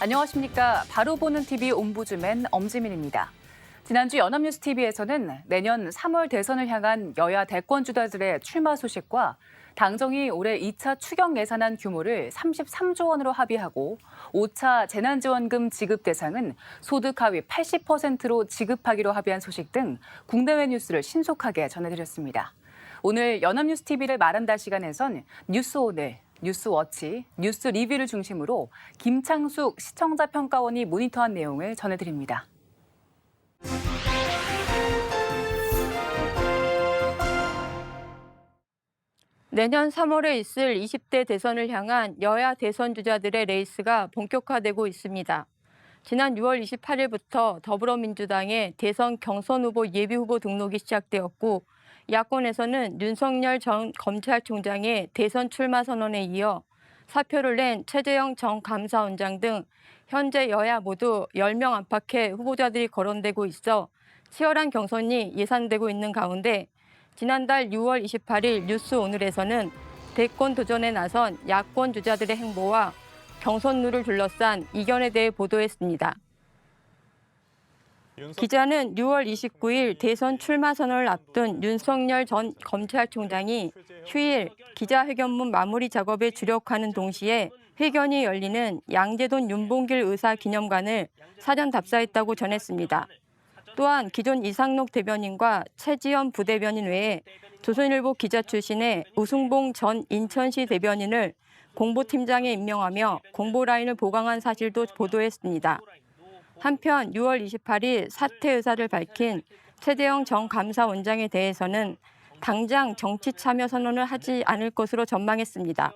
안녕하십니까. 바로 보는 TV 옴부즈맨 엄지민입니다. 지난주 연합뉴스TV에서는 내년 3월 대선을 향한 여야 대권 주자들의 출마 소식과 당정이 올해 2차 추경 예산안 규모를 33조 원으로 합의하고 5차 재난지원금 지급 대상은 소득 하위 80%로 지급하기로 합의한 소식 등 국내외 뉴스를 신속하게 전해드렸습니다. 오늘 연합뉴스TV를 말한다 시간에선 뉴스오늘, 뉴스워치, 뉴스리뷰를 중심으로 김창숙 시청자평가원이 모니터한 내용을 전해드립니다. 내년 3월에 있을 20대 대선을 향한 여야 대선 주자들의 레이스가 본격화되고 있습니다. 지난 6월 28일부터 더불어민주당의 대선 경선 후보 예비 후보 등록이 시작되었고 야권에서는 윤석열 전 검찰총장의 대선 출마 선언에 이어 사표를 낸 최재형 전 감사원장 등 현재 여야 모두 10명 안팎의 후보자들이 거론되고 있어 치열한 경선이 예상되고 있는 가운데 지난달 6월 28일 뉴스오늘에서는 대권 도전에 나선 야권 주자들의 행보와 경선룰을 둘러싼 이견에 대해 보도했습니다. 기자는 6월 29일 대선 출마 선언을 앞둔 윤석열 전 검찰총장이 휴일 기자회견문 마무리 작업에 주력하는 동시에 회견이 열리는 양재동 윤봉길 의사 기념관을 사전 답사했다고 전했습니다. 또한 기존 이상록 대변인과 최지연 부대변인 외에 조선일보 기자 출신의 우승봉 전 인천시 대변인을 공보팀장에 임명하며 공보라인을 보강한 사실도 보도했습니다. 한편 6월 28일 사퇴 의사를 밝힌 최재형 전 감사원장에 대해서는 당장 정치 참여 선언을 하지 않을 것으로 전망했습니다.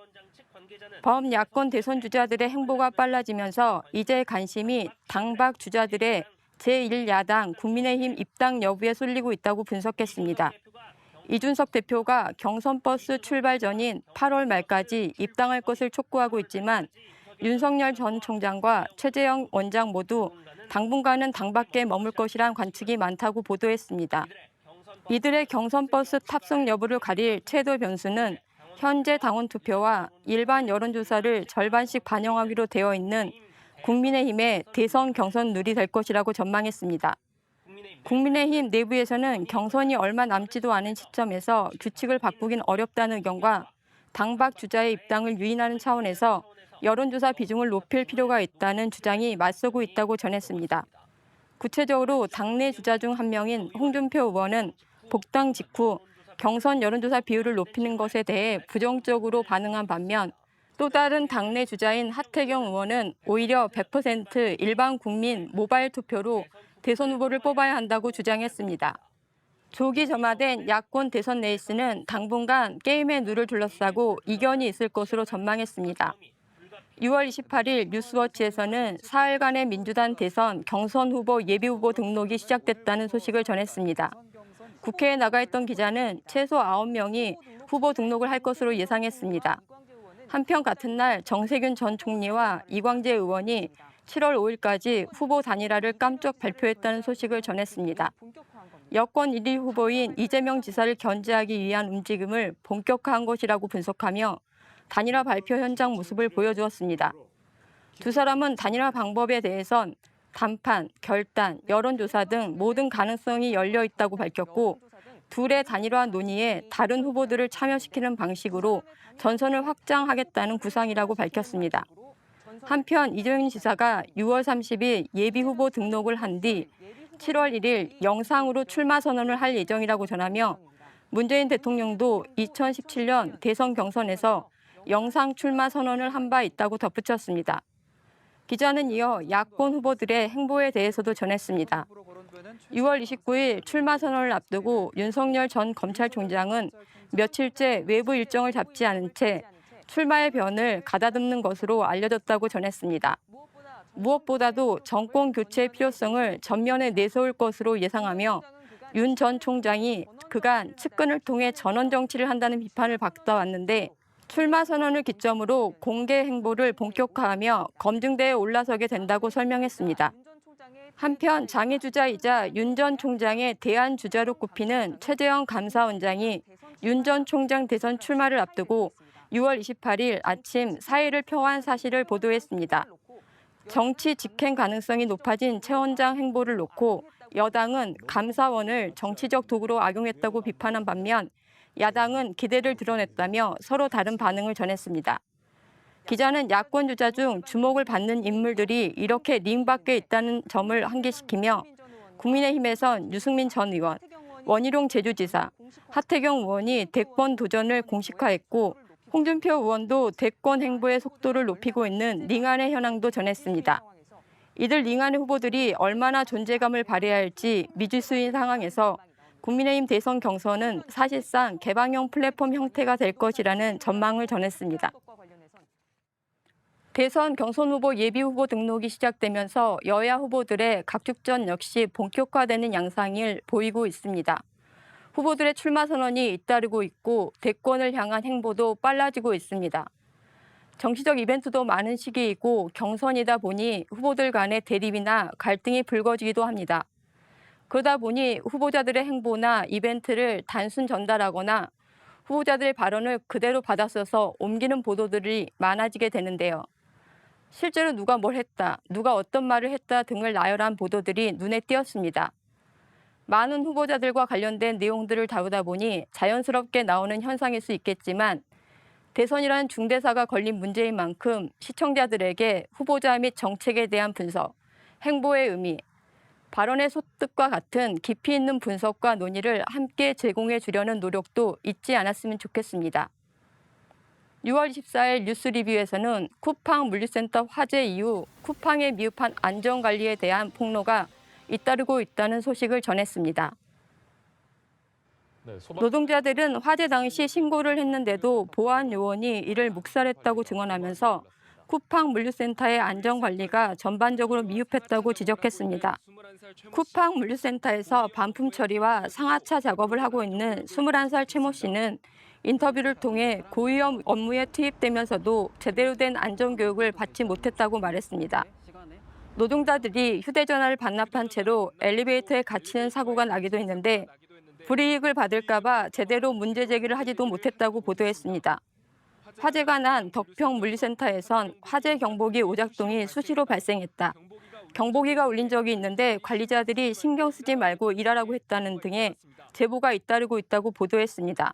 범야권 대선 주자들의 행보가 빨라지면서 이제 관심이 당박 주자들의 제1야당 국민의힘 입당 여부에 쏠리고 있다고 분석했습니다. 이준석 대표가 경선버스 출발 전인 8월 말까지 입당할 것을 촉구하고 있지만 윤석열 전 총장과 최재형 원장 모두 당분간은 당 밖에 머물 것이란 관측이 많다고 보도했습니다. 이들의 경선버스 탑승 여부를 가릴 최대 변수는 현재 당원 투표와 일반 여론조사를 절반씩 반영하기로 되어 있는 국민의힘의 대선 경선룰이 될 것이라고 전망했습니다. 국민의힘 내부에서는 경선이 얼마 남지도 않은 시점에서 규칙을 바꾸긴 어렵다는 의견과 당박 주자의 입당을 유인하는 차원에서 여론조사 비중을 높일 필요가 있다는 주장이 맞서고 있다고 전했습니다. 구체적으로 당내 주자 중 한 명인 홍준표 의원은 복당 직후 경선 여론조사 비율을 높이는 것에 대해 부정적으로 반응한 반면 또 다른 당내 주자인 하태경 의원은 오히려 100% 일반 국민 모바일 투표로 대선 후보를 뽑아야 한다고 주장했습니다. 조기 점화된 야권 대선 레이스는 당분간 게임의 룰을 둘러싸고 이견이 있을 것으로 전망했습니다. 6월 28일 뉴스워치에서는 사흘간의 민주당 대선 경선 후보 예비 후보 등록이 시작됐다는 소식을 전했습니다. 국회에 나가 있던 기자는 최소 9명이 후보 등록을 할 것으로 예상했습니다. 한편 같은 날 정세균 전 총리와 이광재 의원이 7월 5일까지 후보 단일화를 깜짝 발표했다는 소식을 전했습니다. 여권 1위 후보인 이재명 지사를 견제하기 위한 움직임을 본격화한 것이라고 분석하며 단일화 발표 현장 모습을 보여주었습니다. 두 사람은 단일화 방법에 대해선 단판, 결단, 여론조사 등 모든 가능성이 열려 있다고 밝혔고 둘의 단일화 논의에 다른 후보들을 참여시키는 방식으로 전선을 확장하겠다는 구상이라고 밝혔습니다. 한편 이재명 지사가 6월 30일 예비 후보 등록을 한 뒤 7월 1일 영상으로 출마 선언을 할 예정이라고 전하며 문재인 대통령도 2017년 대선 경선에서 영상 출마 선언을 한 바 있다고 덧붙였습니다. 기자는 이어 야권 후보들의 행보에 대해서도 전했습니다. 6월 29일 출마 선언을 앞두고 윤석열 전 검찰총장은 며칠째 외부 일정을 잡지 않은 채 출마의 변을 가다듬는 것으로 알려졌다고 전했습니다. 무엇보다도 정권 교체의 필요성을 전면에 내세울 것으로 예상하며 윤 전 총장이 그간 측근을 통해 전원 정치를 한다는 비판을 받아왔는데 출마 선언을 기점으로 공개 행보를 본격화하며 검증대에 올라서게 된다고 설명했습니다. 한편 장애 주자이자 윤 전 총장의 대안 주자로 꼽히는 최재형 감사원장이 윤 전 총장 대선 출마를 앞두고 6월 28일 아침 사의를 표한 사실을 보도했습니다. 정치 직행 가능성이 높아진 최 원장 행보를 놓고 여당은 감사원을 정치적 도구로 악용했다고 비판한 반면 야당은 기대를 드러냈다며 서로 다른 반응을 전했습니다. 기자는 야권 주자 중 주목을 받는 인물들이 이렇게 링 밖에 있다는 점을 환기시키며 국민의힘에선 유승민 전 의원, 원희룡 제주지사, 하태경 의원이 대권 도전을 공식화했고 홍준표 의원도 대권 행보의 속도를 높이고 있는 링안의 현황도 전했습니다. 이들 링안의 후보들이 얼마나 존재감을 발휘할지 미지수인 상황에서 국민의힘 대선 경선은 사실상 개방형 플랫폼 형태가 될 것이라는 전망을 전했습니다. 대선 경선 후보 예비 후보 등록이 시작되면서 여야 후보들의 각축전 역시 본격화되는 양상을 보이고 있습니다. 후보들의 출마 선언이 잇따르고 있고 대권을 향한 행보도 빨라지고 있습니다. 정치적 이벤트도 많은 시기이고 경선이다 보니 후보들 간의 대립이나 갈등이 불거지기도 합니다. 그러다 보니 후보자들의 행보나 이벤트를 단순 전달하거나 후보자들의 발언을 그대로 받아써서 옮기는 보도들이 많아지게 되는데요. 실제로 누가 뭘 했다, 누가 어떤 말을 했다 등을 나열한 보도들이 눈에 띄었습니다. 많은 후보자들과 관련된 내용들을 다루다 보니 자연스럽게 나오는 현상일 수 있겠지만 대선이라는 중대사가 걸린 문제인 만큼 시청자들에게 후보자 및 정책에 대한 분석, 행보의 의미, 발언의 소뜻과 같은 깊이 있는 분석과 논의를 함께 제공해 주려는 노력도 잊지 않았으면 좋겠습니다. 6월 24일 뉴스 리뷰에서는 쿠팡 물류센터 화재 이후 쿠팡에 미흡한 안전관리에 대한 폭로가 잇따르고 있다는 소식을 전했습니다. 노동자들은 화재 당시 신고를 했는데도 보안 요원이 이를 묵살했다고 증언하면서 쿠팡 물류센터의 안전관리가 전반적으로 미흡했다고 지적했습니다. 쿠팡 물류센터에서 반품 처리와 상하차 작업을 하고 있는 21살 최모 씨는 인터뷰를 통해 고위험 업무에 투입되면서도 제대로 된 안전교육을 받지 못했다고 말했습니다. 노동자들이 휴대전화를 반납한 채로 엘리베이터에 갇히는 사고가 나기도 했는데 불이익을 받을까 봐 제대로 문제 제기를 하지도 못했다고 보도했습니다. 화재가 난 덕평 물류센터에선 화재 경보기 오작동이 수시로 발생했다. 경보기가 울린 적이 있는데 관리자들이 신경 쓰지 말고 일하라고 했다는 등의 제보가 잇따르고 있다고 보도했습니다.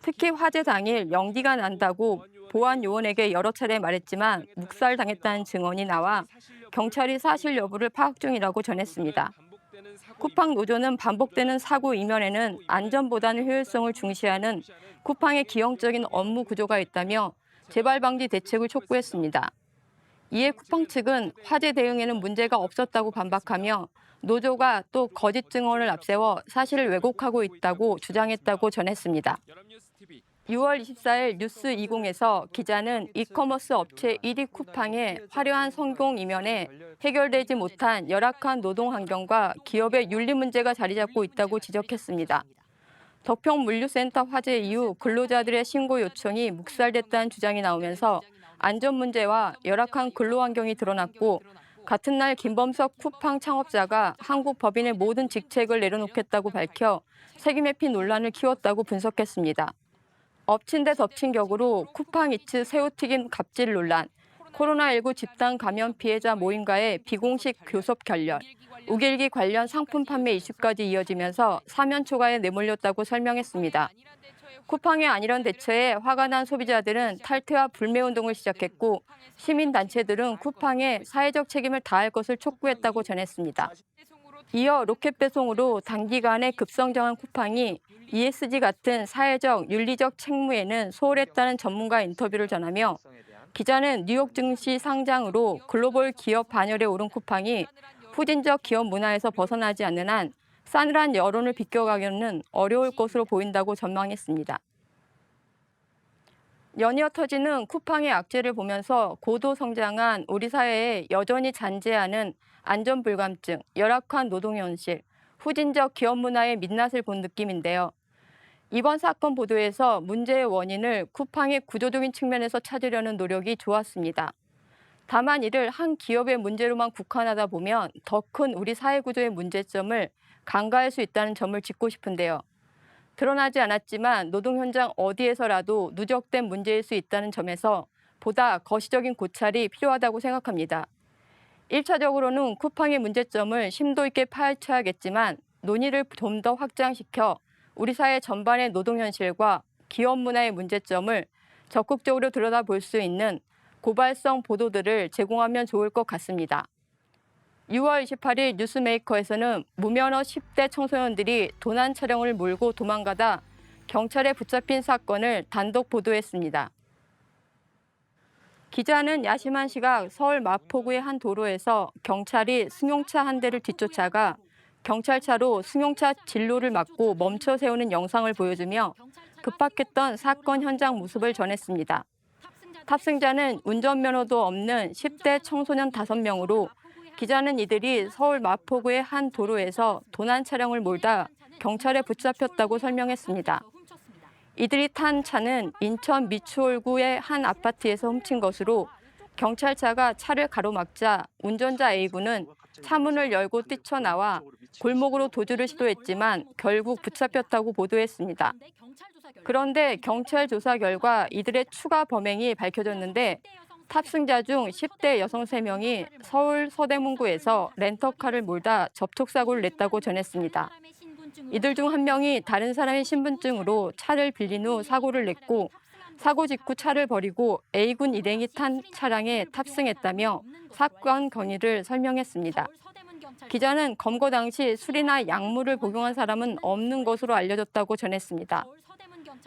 특히 화재 당일 연기가 난다고 보안 요원에게 여러 차례 말했지만 묵살당했다는 증언이 나와 경찰이 사실 여부를 파악 중이라고 전했습니다. 쿠팡 노조는 반복되는 사고 이면에는 안전보다는 효율성을 중시하는 쿠팡의 기형적인 업무 구조가 있다며 재발 방지 대책을 촉구했습니다. 이에 쿠팡 측은 화재 대응에는 문제가 없었다고 반박하며 노조가 또 거짓 증언을 앞세워 사실을 왜곡하고 있다고 주장했다고 전했습니다. 6월 24일 뉴스20에서 기자는 이커머스 업체 1위 쿠팡의 화려한 성공 이면에 해결되지 못한 열악한 노동 환경과 기업의 윤리 문제가 자리 잡고 있다고 지적했습니다. 덕평 물류센터 화재 이후 근로자들의 신고 요청이 묵살됐다는 주장이 나오면서 안전 문제와 열악한 근로 환경이 드러났고 같은 날 김범석 쿠팡 창업자가 한국 법인의 모든 직책을 내려놓겠다고 밝혀 책임 회피 논란을 키웠다고 분석했습니다. 엎친 데 덮친 격으로 쿠팡 이츠 새우튀김 갑질 논란, 코로나19 집단 감염 피해자 모임과의 비공식 교섭 결렬, 우길기 관련 상품 판매 이슈까지 이어지면서 사면 초과에 내몰렸다고 설명했습니다. 쿠팡의 안일한 대처에 화가 난 소비자들은 탈퇴와 불매운동을 시작했고 시민단체들은 쿠팡에 사회적 책임을 다할 것을 촉구했다고 전했습니다. 이어 로켓 배송으로 단기간에 급성장한 쿠팡이 ESG 같은 사회적, 윤리적 책무에는 소홀했다는 전문가 인터뷰를 전하며 기자는 뉴욕 증시 상장으로 글로벌 기업 반열에 오른 쿠팡이 후진적 기업 문화에서 벗어나지 않는 한 싸늘한 여론을 비껴가기는 어려울 것으로 보인다고 전망했습니다. 연이어 터지는 쿠팡의 악재를 보면서 고도 성장한 우리 사회에 여전히 잔재하는 안전불감증, 열악한 노동현실, 후진적 기업 문화의 민낯을 본 느낌인데요. 이번 사건 보도에서 문제의 원인을 쿠팡의 구조적인 측면에서 찾으려는 노력이 좋았습니다. 다만 이를 한 기업의 문제로만 국한하다 보면 더 큰 우리 사회 구조의 문제점을 간과할 수 있다는 점을 짚고 싶은데요. 드러나지 않았지만 노동 현장 어디에서라도 누적된 문제일 수 있다는 점에서 보다 거시적인 고찰이 필요하다고 생각합니다. 1차적으로는 쿠팡의 문제점을 심도 있게 파헤쳐야겠지만 논의를 좀 더 확장시켜 우리 사회 전반의 노동 현실과 기업 문화의 문제점을 적극적으로 들여다볼 수 있는 고발성 보도들을 제공하면 좋을 것 같습니다. 6월 28일 뉴스메이커에서는 무면허 10대 청소년들이 도난 차량을 몰고 도망가다 경찰에 붙잡힌 사건을 단독 보도했습니다. 기자는 야심한 시각 서울 마포구의 한 도로에서 경찰이 승용차 한 대를 뒤쫓아가 경찰차로 승용차 진로를 막고 멈춰 세우는 영상을 보여주며 급박했던 사건 현장 모습을 전했습니다. 탑승자는 운전면허도 없는 10대 청소년 5명으로 기자는 이들이 서울 마포구의 한 도로에서 도난 차량을 몰다 경찰에 붙잡혔다고 설명했습니다. 이들이 탄 차는 인천 미추홀구의 한 아파트에서 훔친 것으로 경찰차가 차를 가로막자 운전자 A군은 차문을 열고 뛰쳐나와 골목으로 도주를 시도했지만 결국 붙잡혔다고 보도했습니다. 그런데 경찰 조사 결과 이들의 추가 범행이 밝혀졌는데 탑승자 중 10대 여성 3명이 서울 서대문구에서 렌터카를 몰다 접촉사고를 냈다고 전했습니다. 이들 중 한 명이 다른 사람의 신분증으로 차를 빌린 후 사고를 냈고 사고 직후 차를 버리고 A군 일행이 탄 차량에 탑승했다며 사건 경위를 설명했습니다. 기자는 검거 당시 술이나 약물을 복용한 사람은 없는 것으로 알려졌다고 전했습니다.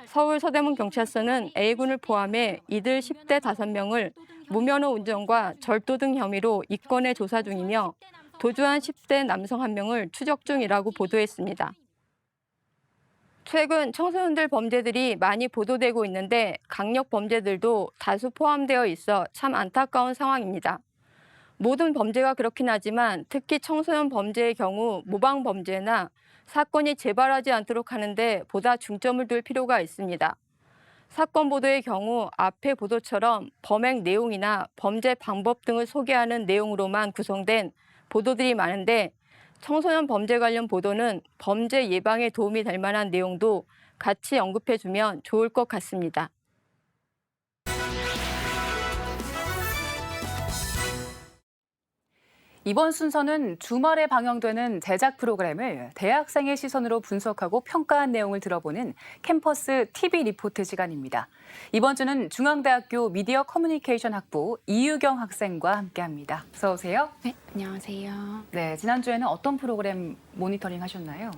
서울 서대문경찰서는 A군을 포함해 이들 10대 5명을 무면허 운전과 절도 등 혐의로 입건해 조사 중이며 도주한 10대 남성 1명을 추적 중이라고 보도했습니다. 최근 청소년들 범죄들이 많이 보도되고 있는데 강력 범죄들도 다수 포함되어 있어 참 안타까운 상황입니다. 모든 범죄가 그렇긴 하지만 특히 청소년 범죄의 경우 모방 범죄나 사건이 재발하지 않도록 하는데 보다 중점을 둘 필요가 있습니다. 사건 보도의 경우 앞의 보도처럼 범행 내용이나 범죄 방법 등을 소개하는 내용으로만 구성된 보도들이 많은데 청소년 범죄 관련 보도는 범죄 예방에 도움이 될 만한 내용도 같이 언급해주면 좋을 것 같습니다. 이번 순서는 주말에 방영되는 제작 프로그램을 대학생의 시선으로 분석하고 평가한 내용을 들어보는 캠퍼스 TV 리포트 시간입니다. 이번 주는 중앙대학교 미디어 커뮤니케이션 학부 이유경 학생과 함께합니다. 어서 오세요. 네, 안녕하세요. 네, 지난주에는 어떤 프로그램 모니터링 하셨나요?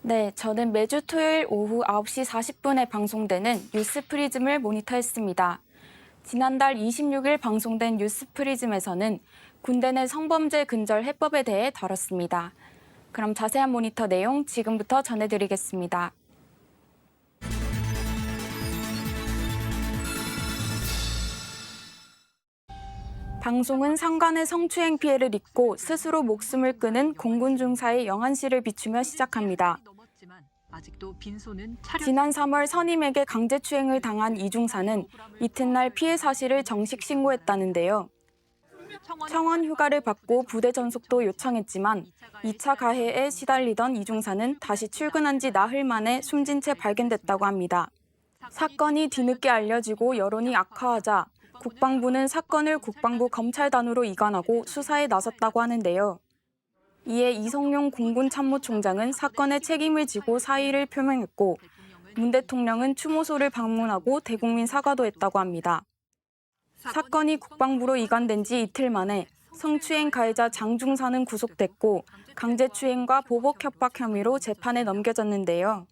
네, 저는 매주 토요일 오후 9시 40분에 방송되는 뉴스 프리즘을 모니터했습니다. 지난달 26일 방송된 뉴스 프리즘에서는 군대 내 성범죄 근절 해법에 대해 다뤘습니다. 그럼 자세한 모니터 내용 지금부터 전해드리겠습니다. 방송은 상관의 성추행 피해를 입고 스스로 목숨을 끊은 공군 중사의 영한 씨를 비추며 시작합니다. 지난 3월 선임에게 강제추행을 당한 이 중사는 이튿날 피해 사실을 정식 신고했다는데요. 청원 휴가를 받고 부대 전속도 요청했지만 2차 가해에 시달리던 이 중사는 다시 출근한 지 나흘 만에 숨진 채 발견됐다고 합니다. 사건이 뒤늦게 알려지고 여론이 악화하자 국방부는 사건을 국방부 검찰단으로 이관하고 수사에 나섰다고 하는데요. 이에 이성용 공군 참모총장은 사건의 책임을 지고 사의를 표명했고 문 대통령은 추모소를 방문하고 대국민 사과도 했다고 합니다. 사건이 국방부로 이관된 지 이틀 만에 성추행 가해자 장 중사는 구속됐고 강제추행과 보복 협박 혐의로 재판에 넘겨졌는데요.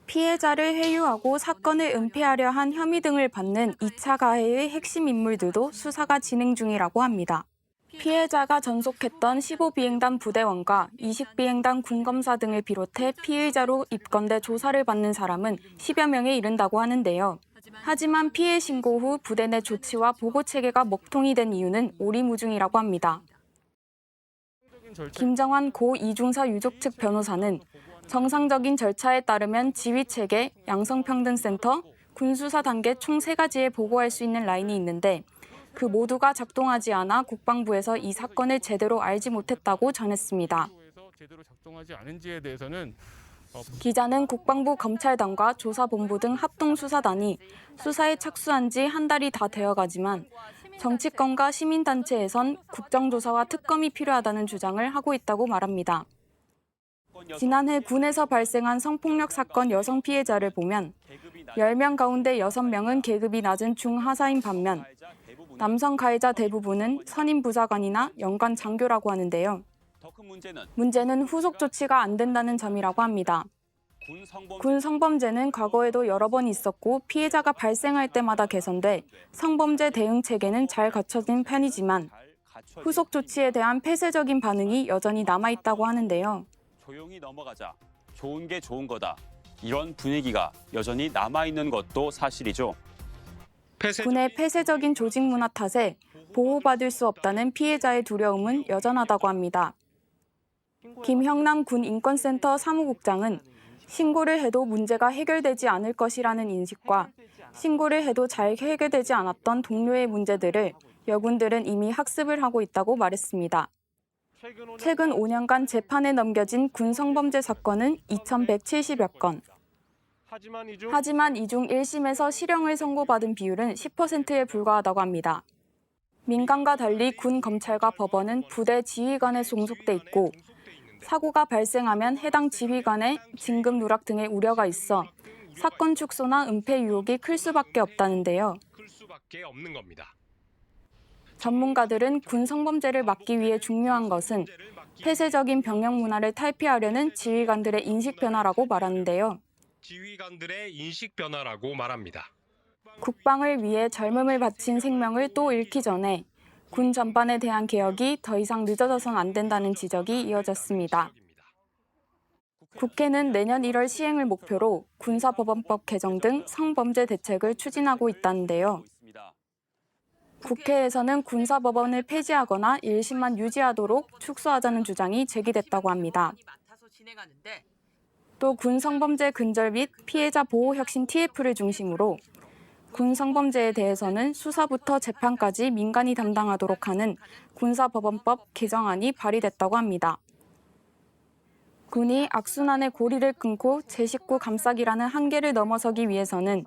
피해자를 회유하고 사건을 은폐하려 한 혐의 등을 받는 2차 가해의 핵심 인물들도 수사가 진행 중이라고 합니다. 피해자가 전속했던 15비행단 부대원과 20비행단 군검사 등을 비롯해 피의자로 입건돼 조사를 받는 사람은 10여 명에 이른다고 하는데요. 하지만 피해 신고 후 부대 내 조치와 보고 체계가 먹통이 된 이유는 오리무중이라고 합니다. 김정환 고 이중사 유족 측 변호사는 정상적인 절차에 따르면 지휘체계, 양성평등센터, 군수사 단계 총 3가지에 보고할 수 있는 라인이 있는데 그 모두가 작동하지 않아 국방부에서 이 사건을 제대로 알지 못했다고 전했습니다. 기자는 국방부 검찰단과 조사본부 등 합동수사단이 수사에 착수한 지 한 달이 다 되어가지만 정치권과 시민단체에선 국정조사와 특검이 필요하다는 주장을 하고 있다고 말합니다. 지난해 군에서 발생한 성폭력 사건 여성 피해자를 보면 10명 가운데 6명은 계급이 낮은 중하사인 반면 남성 가해자 대부분은 선임 부사관이나 연관 장교라고 하는데요. 문제는 후속 조치가 안 된다는 점이라고 합니다. 군 성범죄는 과거에도 여러 번 있었고 피해자가 발생할 때마다 개선돼 성범죄 대응 체계는 잘 갖춰진 편이지만 후속 조치에 대한 폐쇄적인 반응이 여전히 남아있다고 하는데요. 조용히 넘어가자. 좋은 게 좋은 거다. 이런 분위기가 여전히 남아있는 것도 사실이죠. 군의 폐쇄적인 조직 문화 탓에 보호받을 수 없다는 피해자의 두려움은 여전하다고 합니다. 김형남 군 인권센터 사무국장은 신고를 해도 문제가 해결되지 않을 것이라는 인식과 신고를 해도 잘 해결되지 않았던 동료의 문제들을 여군들은 이미 학습을 하고 있다고 말했습니다. 최근 5년간 재판에 넘겨진 군 성범죄 사건은 2,170여 건. 하지만 이 중 1심에서 실형을 선고받은 비율은 10%에 불과하다고 합니다. 민간과 달리 군 검찰과 법원은 부대 지휘관에 종속돼 있고 사고가 발생하면 해당 지휘관의 진급 누락 등의 우려가 있어 사건 축소나 은폐 유혹이 클 수밖에 없다는데요. 전문가들은 군 성범죄를 막기 위해 중요한 것은 폐쇄적인 병영 문화를 탈피하려는 지휘관들의 인식 변화라고 말하는데요. 지휘관들의 인식 변화라고 말합니다. 국방을 위해 젊음을 바친 생명을 또 잃기 전에 군 전반에 대한 개혁이 더 이상 늦어져선 안 된다는 지적이 이어졌습니다. 국회는 내년 1월 시행을 목표로 군사법원법 개정 등 성범죄 대책을 추진하고 있다는데요. 국회에서는 군사법원을 폐지하거나 1심만 유지하도록 축소하자는 주장이 제기됐다고 합니다. 또 군 성범죄 근절 및 피해자 보호 혁신 TF를 중심으로 군 성범죄에 대해서는 수사부터 재판까지 민간이 담당하도록 하는 군사법원법 개정안이 발의됐다고 합니다. 군이 악순환의 고리를 끊고 제 식구 감싸기라는 한계를 넘어서기 위해서는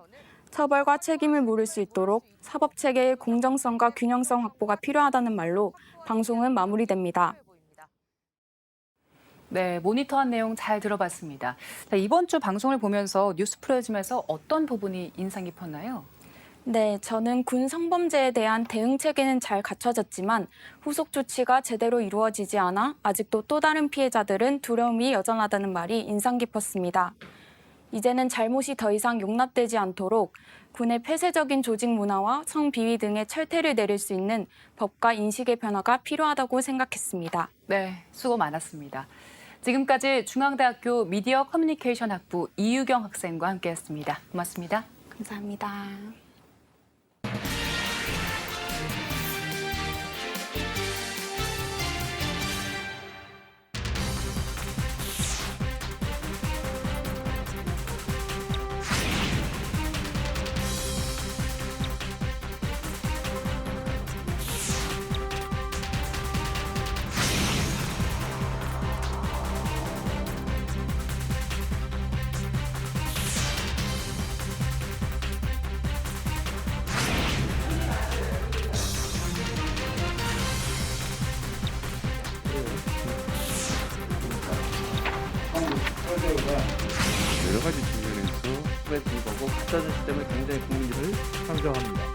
처벌과 책임을 물을 수 있도록 사법체계의 공정성과 균형성 확보가 필요하다는 말로 방송은 마무리됩니다. 네, 모니터한 내용 잘 들어봤습니다. 자, 이번 주 방송을 보면서 뉴스 프로즘에서 어떤 부분이 인상 깊었나요? 네, 저는 군 성범죄에 대한 대응 체계는 잘 갖춰졌지만 후속 조치가 제대로 이루어지지 않아 아직도 또 다른 피해자들은 두려움이 여전하다는 말이 인상 깊었습니다. 이제는 잘못이 더 이상 용납되지 않도록 군의 폐쇄적인 조직 문화와 성비위 등의 철퇴를 내릴 수 있는 법과 인식의 변화가 필요하다고 생각했습니다. 네, 수고 많았습니다. 지금까지 중앙대학교 미디어 커뮤니케이션 학부 이유경 학생과 함께했습니다. 고맙습니다. 감사합니다. 여러 가지 측면에서 에 불구하고 가짜 뉴스 때문에 굉장히 국민들을 상정합니다.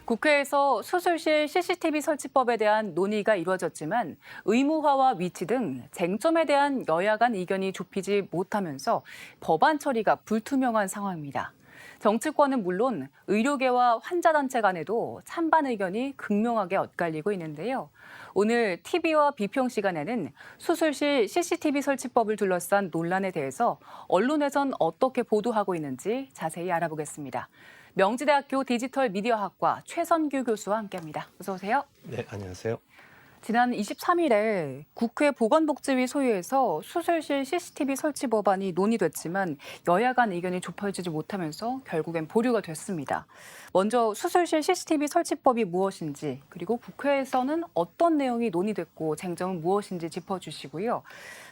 국회에서 수술실 CCTV 설치법에 대한 논의가 이루어졌지만 의무화와 위치 등 쟁점에 대한 여야 간 의견이 좁히지 못하면서 법안 처리가 불투명한 상황입니다. 정치권은 물론 의료계와 환자단체 간에도 찬반 의견이 극명하게 엇갈리고 있는데요. 오늘 TV와 비평 시간에는 수술실 CCTV 설치법을 둘러싼 논란에 대해서 언론에선 어떻게 보도하고 있는지 자세히 알아보겠습니다. 명지대학교 디지털 미디어학과 최선규 교수와 함께합니다. 어서 오세요. 네, 안녕하세요. 지난 23일에 국회 보건복지위 소위에서 수술실 CCTV 설치 법안이 논의됐지만 여야 간 의견이 좁혀지지 못하면서 결국엔 보류가 됐습니다. 먼저 수술실 CCTV 설치법이 무엇인지 그리고 국회에서는 어떤 내용이 논의됐고 쟁점은 무엇인지 짚어주시고요.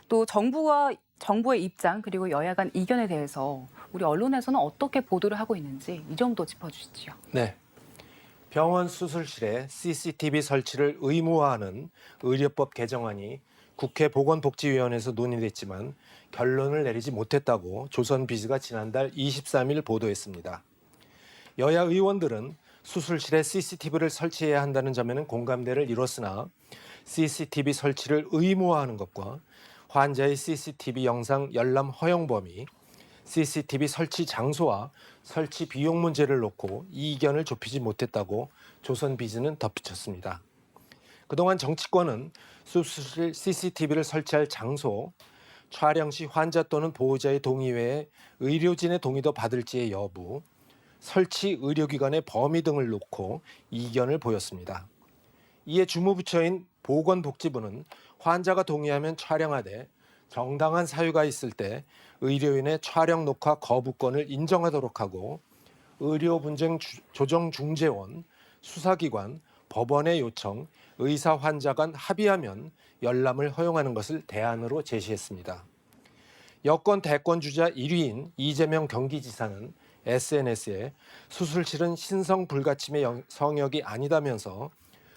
또 정부의 입장 그리고 여야 간 의견에 대해서 우리 언론에서는 어떻게 보도를 하고 있는지 이 점도 짚어주시죠. 네. 병원 수술실에 CCTV 설치를 의무화하는 의료법 개정안이 국회 보건복지위원회에서 논의됐지만 결론을 내리지 못했다고 조선비즈가 지난달 23일 보도했습니다. 여야 의원들은 수술실에 CCTV를 설치해야 한다는 점에는 공감대를 이뤘으나 CCTV 설치를 의무화하는 것과 환자의 CCTV 영상 열람 허용 범위, CCTV 설치 장소와 설치 비용 문제를 놓고 이견을 좁히지 못했다고 조선비즈는 덧붙였습니다. 그동안 정치권은 수술실 CCTV를 설치할 장소, 촬영 시 환자 또는 보호자의 동의 외에 의료진의 동의도 받을지의 여부, 설치 의료기관의 범위 등을 놓고 이견을 보였습니다. 이에 주무부처인 보건복지부는 환자가 동의하면 촬영하되 정당한 사유가 있을 때 의료인의 촬영 녹화 거부권을 인정하도록 하고 의료분쟁 조정중재원, 수사기관, 법원의 요청, 의사 환자 간 합의하면 열람을 허용하는 것을 대안으로 제시했습니다. 여권 대권 주자 1위인 이재명 경기지사는 SNS에 수술실은 신성 불가침의 성역이 아니다면서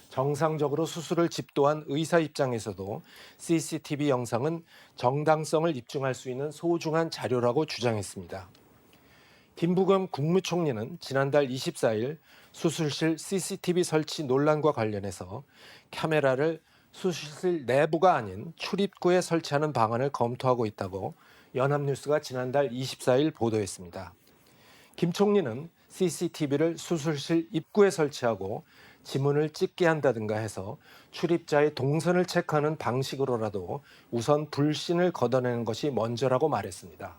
정상적으로 수술을 집도한 의사 입장에서도 CCTV 영상은 정당성을 입증할 수 있는 소중한 자료라고 주장했습니다. 김부겸 국무총리는 지난달 24일 수술실 CCTV 설치 논란과 관련해서 카메라를 수술실 내부가 아닌 출입구에 설치하는 방안을 검토하고 있다고 연합뉴스가 지난달 24일 보도했습니다. 김 총리는 CCTV를 수술실 입구에 설치하고 지문을 찍게 한다든가 해서 출입자의 동선을 체크하는 방식으로라도 우선 불신을 걷어내는 것이 먼저라고 말했습니다.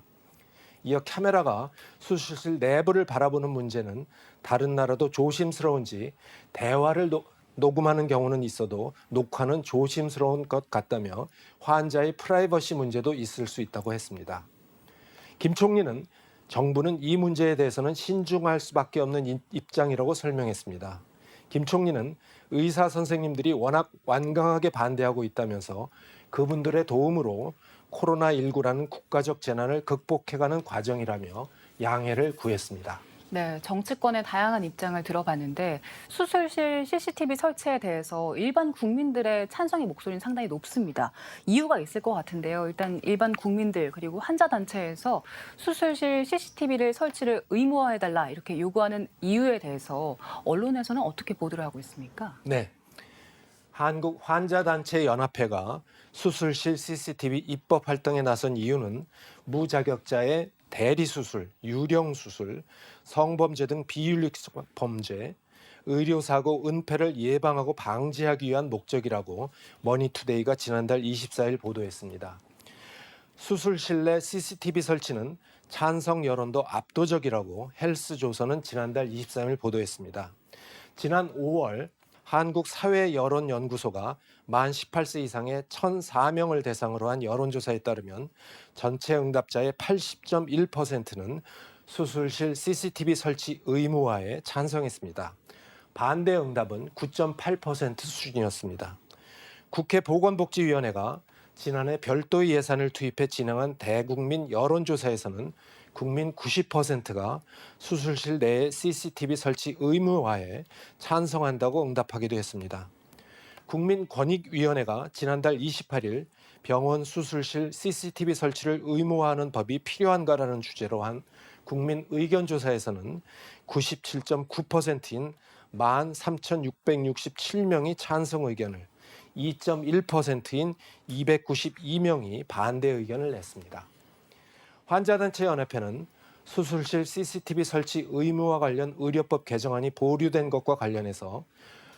이어 카메라가 수술실 내부를 바라보는 문제는 다른 나라도 조심스러운지 대화를 녹음하는 경우는 있어도 녹화는 조심스러운 것 같다며 환자의 프라이버시 문제도 있을 수 있다고 했습니다. 김 총리는 정부는 이 문제에 대해서는 신중할 수밖에 없는 입장이라고 설명했습니다. 김 총리는 의사 선생님들이 워낙 완강하게 반대하고 있다면서 그분들의 도움으로 코로나19라는 국가적 재난을 극복해가는 과정이라며 양해를 구했습니다. 네, 정치권의 다양한 입장을 들어봤는데 수술실 CCTV 설치에 대해서 일반 국민들의 찬성의 목소리는 상당히 높습니다. 이유가 있을 것 같은데요. 일단 일반 국민들 그리고 환자단체에서 수술실 CCTV를 설치를 의무화해달라 이렇게 요구하는 이유에 대해서 언론에서는 어떻게 보도를 하고 있습니까? 네, 한국 환자단체연합회가 수술실 CCTV 입법 활동에 나선 이유는 무자격자의 대리수술, 유령수술, 성범죄 등 비윤리적 범죄, 의료사고 은폐를 예방하고 방지하기 위한 목적이라고 머니투데이가 지난달 24일 보도했습니다. 수술실 내 CCTV 설치는 찬성 여론도 압도적이라고 헬스조선은 지난달 23일 보도했습니다. 지난 5월 한국사회여론연구소가 만 18세 이상의 1,004명을 대상으로 한 여론조사에 따르면 전체 응답자의 80.1%는 수술실 CCTV 설치 의무화에 찬성했습니다. 반대 응답은 9.8% 수준이었습니다. 국회 보건복지위원회가 지난해 별도의 예산을 투입해 진행한 대국민 여론조사에서는 국민 90%가 수술실 내에 CCTV 설치 의무화에 찬성한다고 응답하기도 했습니다. 국민권익위원회가 지난달 28일 병원 수술실 CCTV 설치를 의무화하는 법이 필요한가라는 주제로 한 국민 의견조사에서는 97.9%인 13,667명이 찬성 의견을, 2.1%인 292명이 반대 의견을 냈습니다. 환자단체연합회는 수술실 CCTV 설치 의무화 관련 의료법 개정안이 보류된 것과 관련해서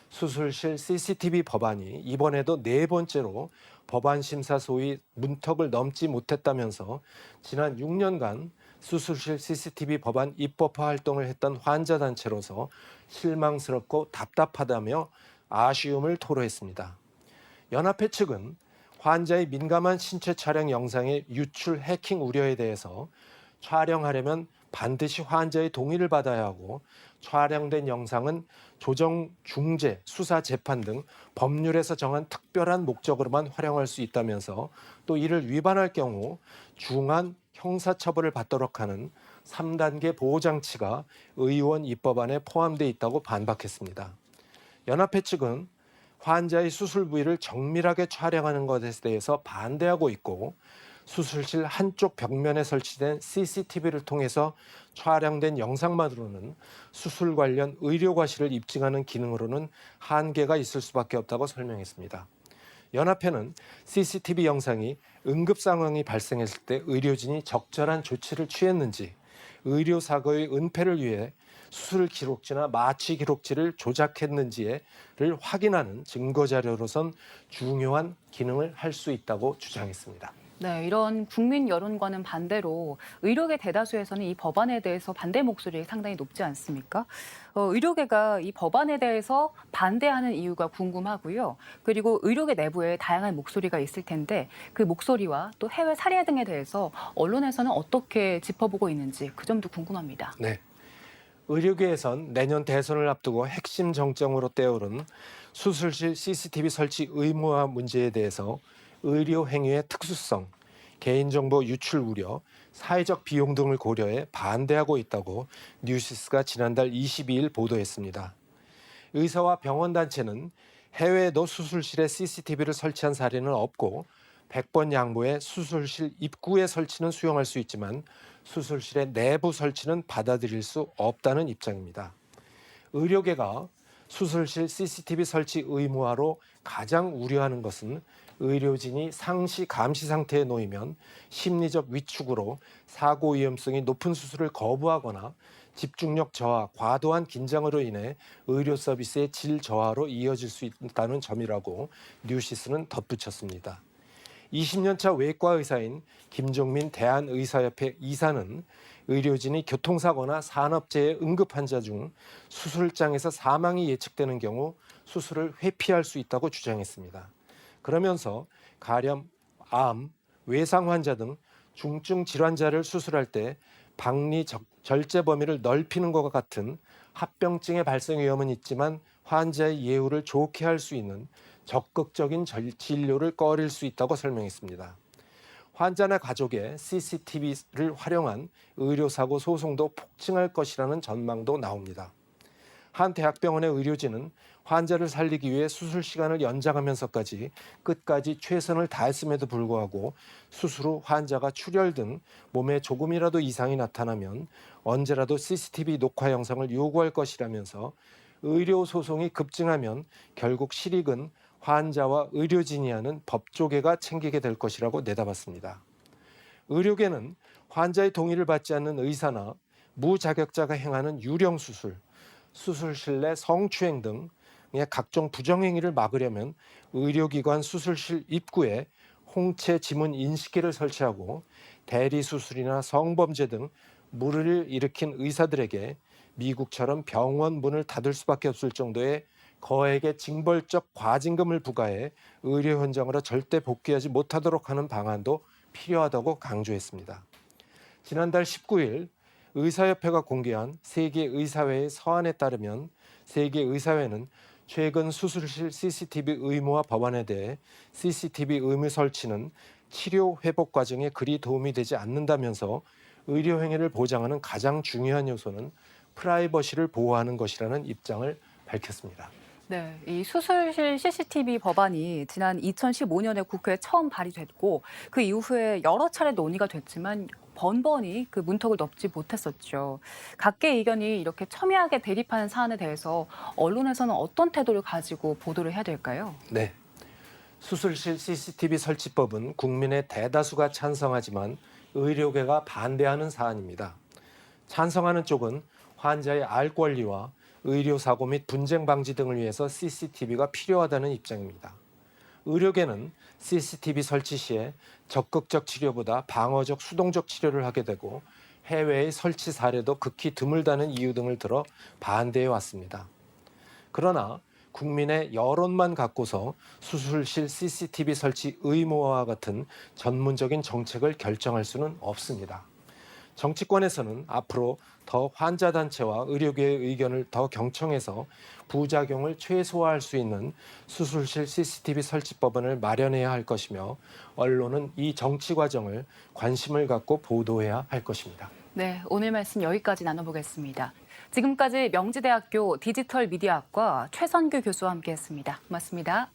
수술실 CCTV 법안이 이번에도 네 번째로 법안 심사 소위 문턱을 넘지 못했다면서 지난 6년간 수술실 CCTV 법안 입법화 활동을 했던 환자단체로서 실망스럽고 답답하다며 아쉬움을 토로했습니다. 연합회 측은 환자의 민감한 신체 촬영 영상의 유출 해킹 우려에 대해서 촬영하려면 반드시 환자의 동의를 받아야 하고 촬영된 영상은 조정, 중재, 수사, 재판 등 법률에서 정한 특별한 목적으로만 활용할 수 있다면서 또 이를 위반할 경우 중한 형사처벌을 받도록 하는 3단계 보호장치가 의원 입법안에 포함되어 있다고 반박했습니다. 연합회 측은 환자의 수술 부위를 정밀하게 촬영하는 것에 대해서 반대하고 있고 수술실 한쪽 벽면에 설치된 CCTV를 통해서 촬영된 영상만으로는 수술 관련 의료 과실을 입증하는 기능으로는 한계가 있을 수밖에 없다고 설명했습니다. 연합회는 CCTV 영상이 응급 상황이 발생했을 때 의료진이 적절한 조치를 취했는지, 의료 사고의 은폐를 위해 수술 기록지나 마취 기록지를 조작했는지를 확인하는 증거 자료로선 중요한 기능을 할 수 있다고 주장했습니다. 네, 이런 국민 여론과는 반대로 의료계 대다수에서는 이 법안에 대해서 반대 목소리가 상당히 높지 않습니까? 의료계가 이 법안에 대해서 반대하는 이유가 궁금하고요. 그리고 의료계 내부에 다양한 목소리가 있을 텐데 그 목소리와 또 해외 사례 등에 대해서 언론에서는 어떻게 짚어보고 있는지 그 점도 궁금합니다. 네. 의료계에선 내년 대선을 앞두고 핵심 정점으로 떼오른 수술실 CCTV 설치 의무화 문제에 대해서 의료 행위의 특수성, 개인정보 유출 우려, 사회적 비용 등을 고려해 반대하고 있다고 뉴시스가 지난달 22일 보도했습니다. 의사와 병원 단체는 해외에도 수술실에 CCTV를 설치한 사례는 없고 100번 양보해 수술실 입구에 설치는 수용할 수 있지만 수술실의 내부 설치는 받아들일 수 없다는 입장입니다. 의료계가 수술실 CCTV 설치 의무화로 가장 우려하는 것은 의료진이 상시 감시 상태에 놓이면 심리적 위축으로 사고 위험성이 높은 수술을 거부하거나 집중력 저하, 과도한 긴장으로 인해 의료 서비스의 질 저하로 이어질 수 있다는 점이라고 뉴시스는 덧붙였습니다. 20년차 외과 의사인 김종민 대한의사협회 이사는 의료진이 교통사고나 산업재해 응급 환자 중 수술장에서 사망이 예측되는 경우 수술을 회피할 수 있다고 주장했습니다. 그러면서 가령 암, 외상 환자 등 중증 질환자를 수술할 때 박리 절제 범위를 넓히는 것과 같은 합병증의 발생 위험은 있지만 환자의 예후를 좋게 할 수 있는 적극적인 진료를 꺼릴 수 있다고 설명했습니다. 환자나 가족의 CCTV를 활용한 의료사고 소송도 폭증할 것이라는 전망도 나옵니다. 한 대학병원의 의료진은 환자를 살리기 위해 수술 시간을 연장하면서까지 끝까지 최선을 다했음에도 불구하고 수술 후 환자가 출혈 등 몸에 조금이라도 이상이 나타나면 언제라도 CCTV 녹화 영상을 요구할 것이라면서 의료 소송이 급증하면 결국 실익은 환자와 의료진이 하는 법조계가 챙기게 될 것이라고 내다봤습니다. 의료계는 환자의 동의를 받지 않는 의사나 무자격자가 행하는 유령 수술, 수술실 내 성추행 등의 각종 부정행위를 막으려면 의료기관 수술실 입구에 홍채 지문 인식기를 설치하고 대리수술이나 성범죄 등 물을 일으킨 의사들에게 미국처럼 병원 문을 닫을 수밖에 없을 정도의 거액의 징벌적 과징금을 부과해 의료 현장으로 절대 복귀하지 못하도록 하는 방안도 필요하다고 강조했습니다. 지난달 19일 의사협회가 공개한 세계의사회의 서한에 따르면 세계의사회는 최근 수술실 CCTV 의무화 법안에 대해 CCTV 의무 설치는 치료 회복 과정에 그리 도움이 되지 않는다면서 의료 행위를 보장하는 가장 중요한 요소는 프라이버시를 보호하는 것이라는 입장을 밝혔습니다. 네, 이 수술실 CCTV 법안이 지난 2015년에 국회에 처음 발의됐고 그 이후에 여러 차례 논의가 됐지만 번번이 그 문턱을 넘지 못했었죠. 각계 의견이 이렇게 첨예하게 대립하는 사안에 대해서 언론에서는 어떤 태도를 가지고 보도를 해야 될까요? 네, 수술실 CCTV 설치법은 국민의 대다수가 찬성하지만 의료계가 반대하는 사안입니다. 찬성하는 쪽은 환자의 알 권리와 의료사고 및 분쟁 방지 등을 위해서 CCTV가 필요하다는 입장입니다. 의료계는 CCTV 설치 시에 적극적 치료보다 방어적 수동적 치료를 하게 되고 해외의 설치 사례도 극히 드물다는 이유 등을 들어 반대해 왔습니다. 그러나 국민의 여론만 갖고서 수술실 CCTV 설치 의무화와 같은 전문적인 정책을 결정할 수는 없습니다. 정치권에서는 앞으로 더 환자단체와 의료계의 의견을 더 경청해서 부작용을 최소화할 수 있는 수술실 CCTV 설치법안을 마련해야 할 것이며 언론은 이 정치 과정을 관심을 갖고 보도해야 할 것입니다. 네, 오늘 말씀 여기까지 나눠보겠습니다. 지금까지 명지대학교 디지털미디어학과 최선규 교수와 함께했습니다. 고맙습니다.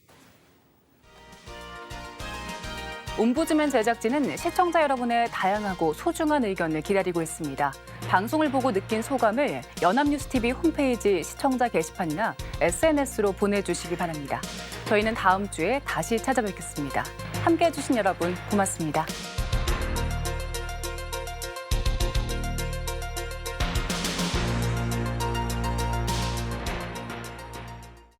옴부즈맨 제작진은 시청자 여러분의 다양하고 소중한 의견을 기다리고 있습니다. 방송을 보고 느낀 소감을 연합뉴스TV 홈페이지 시청자 게시판이나 SNS로 보내주시기 바랍니다. 저희는 다음 주에 다시 찾아뵙겠습니다. 함께해 주신 여러분 고맙습니다.